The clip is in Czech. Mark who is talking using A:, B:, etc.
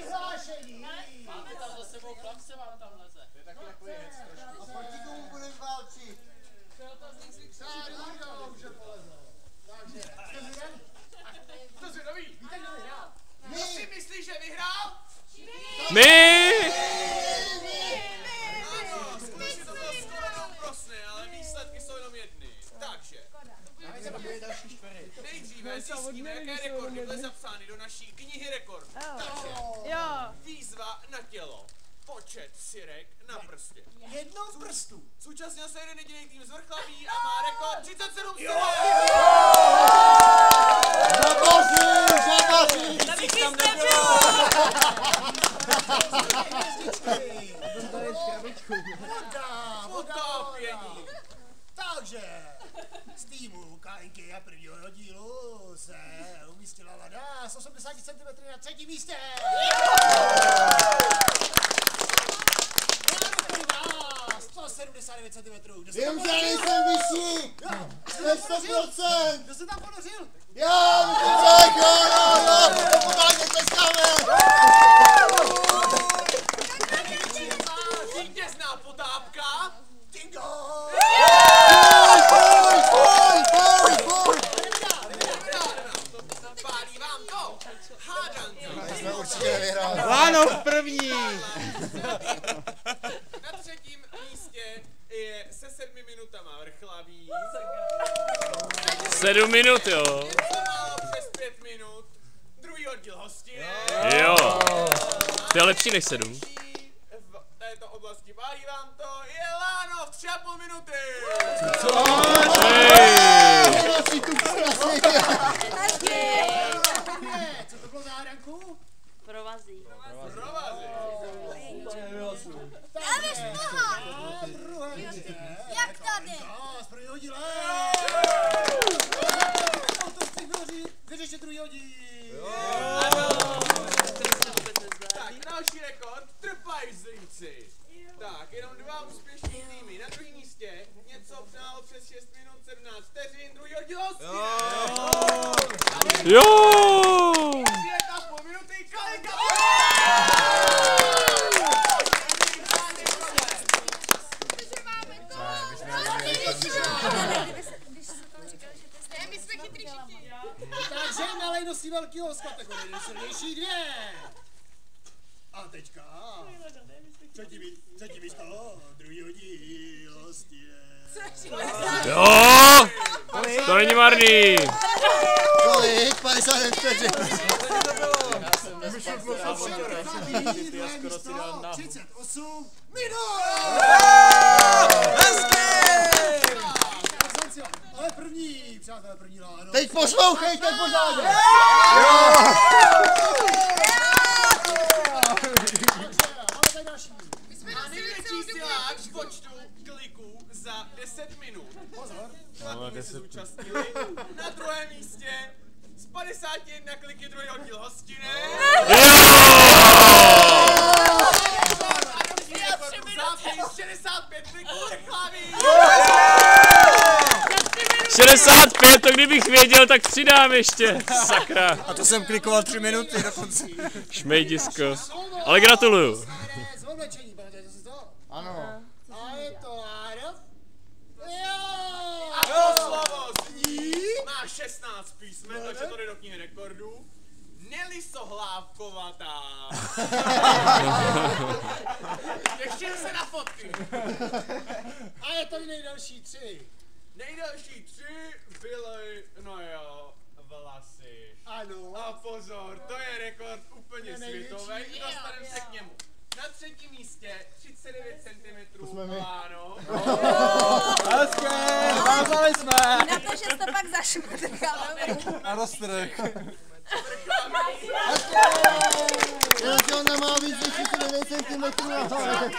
A: Přihlášení.
B: Máte tam za sebou klapce, vám tam leze.
A: To je takový jec trošku. A proti komu budeme válčit? Už je poleze. Takže, jste zvědaví?
C: Jste zvědaví?
A: Víte, kdo vyhrál?
C: Kdo si myslí, že vyhrál?
D: My!
C: Ano, skutečně to bylo skoro neúprosné, ale výsledky jsou jenom jedny. Takže, nejdříve zjistíme, jaké rekordy byly zapsány do naší knihy rekordů. Takže, výzva na tělo. Počet sirek na prstě.
A: Jednou z prstů.
C: Zúčastnil se jeden jediný tým z Vrchlaví a má rekord 37 sirek!
A: Potápění. Takže z týmu Kalinky a prvního dílu se umístila Lada s 80 cm na 3. místě. Láno 179 cm.
E: Vím, že nejsem vyšší! Jsme 100%!
A: Kdo se tam ponořil?
E: Já! No! Pomáhněte sami!
C: Vítězná potápka!
A: Dingo!
C: Pálí vám to! Hádanka!
E: Jsme určitě nevyhráli.
D: Lánov první!
C: Na 3. místě je se 7 minutama Vrchlaví.
D: 7 minut, jo.
C: Něco málo přes 5 minut. Druhý oddíl hostiny.
D: Jo. To je lepší než 7.
C: V této oblasti pálí vám to je Lánov 3,5 minuty.
A: Co to bylo za hádanku?
F: Provazí. Jak tady?
A: Z prvního díle. Vyřešte druhý díl.
C: Tak, další rekord, trpajzlíci. Tak, jenom 2 úspěšní týmy. Na druhém místě něco málo přes 6 minut 17 vteřin, druhý oddíl hostiny.
D: Jo!
C: 5,5 minuty, Kalinka!
A: Takže malej nosí velkýho z kategorie nejsilnější 2. A teďka třetí místo, druhý díl hostě.
D: Jo! To není marný!
E: Kolik? 50 vteřin.
A: 38 minut! Ale první, přátelé, první láno.
E: Teď poslouchejte pořádně!
A: Máme tady další.
C: A největší siláč v počtu kliků za 10 minut.
A: Pozor.
C: Dva týmy se zúčastnili. Na druhém místě z 51 kliky druhý oddíl hostiny. A 65 kliků Vrchlaví.
D: 65, to kdybych věděl, tak přidám ještě. Sakra.
E: A to jsem klikoval 3 minuty dokonce.
D: Šmejdisko. Ale gratuluju.
A: Z odlečení, pamatujete si to?
E: Ano.
A: A je to Láno. Jo!
C: A to slovo zní, má 16 písmen, takže to jde do knihy rekordů. Nelisohlávkovatá. Těším se na fotky.
A: A je to nejdelší 3.
C: Nejdelší 3 byly, no jo, vlasy.
A: Ano.
C: A pozor, to je rekord úplně
A: To je největší.
C: světový, dostaneme se k němu. Na 3. místě 39 cm Láno.
E: Hezké, vázali jsme.
F: Na to, že jsi to pak zašmrdkal.
E: A roztrh.
C: Vrchlaví.
E: Jenže on nemá víc než 39 cm na hlavě.